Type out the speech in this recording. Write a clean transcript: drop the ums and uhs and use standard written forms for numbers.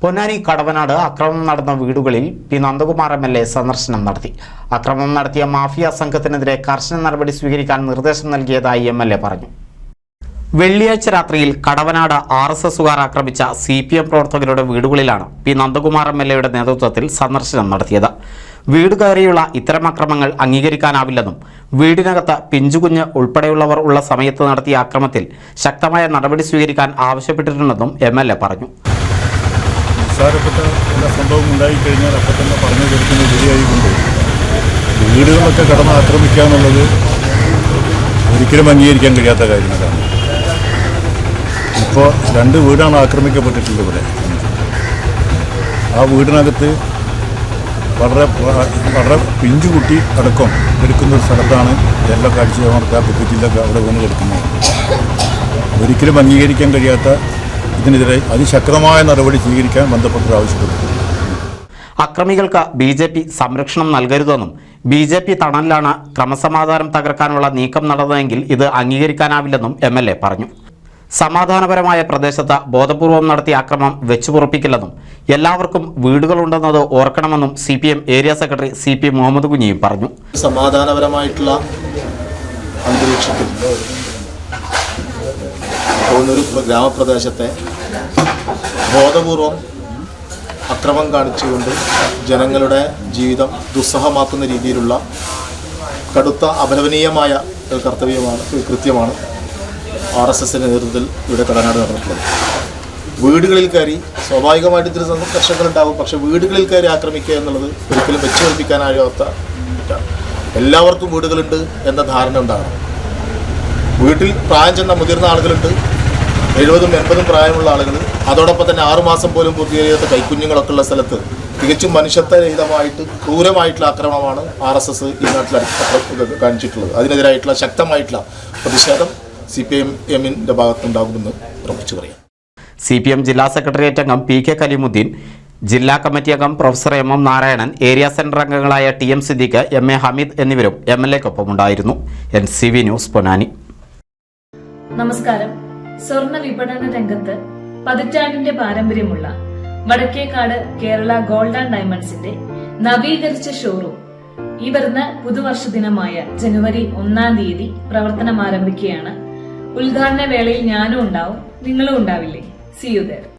പൊന്നാനി കടവനാട് അക്രമം നടന്ന വീടുകളിൽ പി നന്ദകുമാർ MLA സന്ദർശനം നടത്തി. അക്രമം നടത്തിയ മാഫിയ സംഘത്തിനെതിരെ കർശന നടപടി സ്വീകരിക്കാൻ നിർദ്ദേശം നൽകിയതായി MLA പറഞ്ഞു. വെള്ളിയാഴ്ച രാത്രിയിൽ കടവനാട് RSSകാർ ആക്രമിച്ച CPM പ്രവർത്തകരുടെ വീടുകളിലാണ് പി നന്ദകുമാർ MLAയുടെ നേതൃത്വത്തിൽ സന്ദർശനം നടത്തിയത്. വീട് കയറിയുള്ള ഇത്തരം അക്രമങ്ങൾ അംഗീകരിക്കാനാവില്ലെന്നും വീടിനകത്ത് പിഞ്ചുകുഞ്ഞ് ഉൾപ്പെടെയുള്ളവർ ഉള്ള സമയത്ത് നടത്തിയ അക്രമത്തിൽ ശക്തമായ നടപടി സ്വീകരിക്കാൻ ആവശ്യപ്പെട്ടിട്ടുണ്ടെന്നും MLA പറഞ്ഞു. നിസ്സാരപ്പെട്ട എല്ലാ സംഭവം ഉണ്ടായിക്കഴിഞ്ഞാൽ അപ്പം തന്നെ പറഞ്ഞു കൊടുക്കുന്ന ശരിയായിക്കൊണ്ട് വീടുകളൊക്കെ കടന്ന് ആക്രമിക്കുക എന്നുള്ളത് ഒരിക്കലും അംഗീകരിക്കാൻ കഴിയാത്ത കാര്യങ്ങളാണ്. ഇപ്പോൾ 2 വീടാണ് ആക്രമിക്കപ്പെട്ടിട്ടുള്ളത് ഇവിടെ. ആ വീടിനകത്ത് വളരെ പിഞ്ചുകുട്ടി അടക്കം എടുക്കുന്ന ഒരു സ്ഥലത്താണ് എല്ലാ കാഴ്ചയൊക്കെ ബുക്കിറ്റിലൊക്കെ അവിടെ വീണ് കിടക്കുന്നത്. ഒരിക്കലും അംഗീകരിക്കാൻ കഴിയാത്ത ഇതിനെതിരെ അതിശക്തമായ നടപടി സ്വീകരിക്കാൻ ബന്ധപ്പെട്ടവർ ആവശ്യപ്പെട്ടു. അക്രമികൾക്ക് BJP സംരക്ഷണം നൽകരുതെന്നും BJP തണലിലാണ് ക്രമസമാധാനം തകർക്കാനുള്ള നീക്കം നടന്നതെങ്കിൽ ഇത് അംഗീകരിക്കാനാവില്ലെന്നും MLA പറഞ്ഞു. സമാധാനപരമായ പ്രദേശത്ത് ബോധപൂർവം നടത്തിയ അക്രമം വെച്ചുപുറപ്പിക്കില്ലെന്നും എല്ലാവർക്കും വീടുകളുണ്ടെന്നത് ഓർക്കണമെന്നും CPM area secretary CP Muhammad കുഞ്ഞിയും പറഞ്ഞു. സമാധാനപരമായിട്ടുള്ള അന്തരീക്ഷത്തിൽ ഒരു ഗ്രാമപ്രദേശത്തെ ബോധപൂർവം അക്രമം കാണിച്ചുകൊണ്ട് ജനങ്ങളുടെ ജീവിതം ദുസ്സഹമാക്കുന്ന രീതിയിലുള്ള കടുത്ത അപലപനീയമായ ഒരു കൃത്യമാണ് RSSന്റെ നേതൃത്വത്തിൽ ഇവിടെ കടനാട് നടന്നിട്ടുള്ളത്. വീടുകളിൽ കയറി സ്വാഭാവികമായിട്ട് ഇത്തിരി സംഘർഷങ്ങളുണ്ടാകും. പക്ഷേ വീടുകളിൽ കയറി ആക്രമിക്കുക എന്നുള്ളത് ഒരിക്കലും വെച്ച് കൽപ്പിക്കാനാകാത്ത എല്ലാവർക്കും വീടുകളുണ്ട് എന്ന ധാരണ ഉണ്ടാകണം. വീട്ടിൽ പ്രായം ചെന്ന മുതിർന്ന ആളുകളുണ്ട്, 70ഉം 80ഉം പ്രായമുള്ള ആളുകൾ, അതോടൊപ്പം തന്നെ 6 മാസം പോലും പൂർത്തീകരിക്കാത്ത കൈക്കുഞ്ഞുങ്ങളൊക്കെ ഉള്ള സ്ഥലത്ത് തികച്ചും മനുഷ്യത്വരഹിതമായിട്ട് ക്രൂരമായിട്ടുള്ള ആക്രമണമാണ് RSS ഈ നാട്ടിൽ കാണിച്ചിട്ടുള്ളത്. അതിനെതിരായിട്ടുള്ള ശക്തമായിട്ടുള്ള പ്രതിഷേധം CPM-ന്റെ ഭാഗത്തുണ്ടാകുമെന്ന് ഉറപ്പിച്ചു പറയാം. CPM ജില്ലാ സെക്രട്ടേറിയറ്റ് അംഗം PK കലീമുദ്ദീൻ, ജില്ലാ കമ്മിറ്റി അംഗം professor MM Narayanan, area centre അംഗങ്ങളായ TM സിദ്ദീഖ്, MA ഹമീദ് എന്നിവരും MLAക്കൊപ്പമുണ്ടായിരുന്നു. NCV news Ponnani. നമസ്കാരം. സ്വർണ്ണ വിപണന രംഗത്ത് പതിറ്റാണ്ടിന്റെ പാരമ്പര്യമുള്ള വടക്കേക്കാട് കേരള ഗോൾഡ് ആൻഡ് ഡയമണ്ട്സിന്റെ നവീകരിച്ച ഷോറൂം ഈ വരുന്ന പുതുവർഷ ദിനമായ ജനുവരി 1-ാം തീയതി പ്രവർത്തനം ആരംഭിക്കുകയാണ്. ഉദ്ഘാടന വേളയിൽ ഞാനും ഉണ്ടാവും, നിങ്ങളും ഉണ്ടാവില്ലേ? See you there.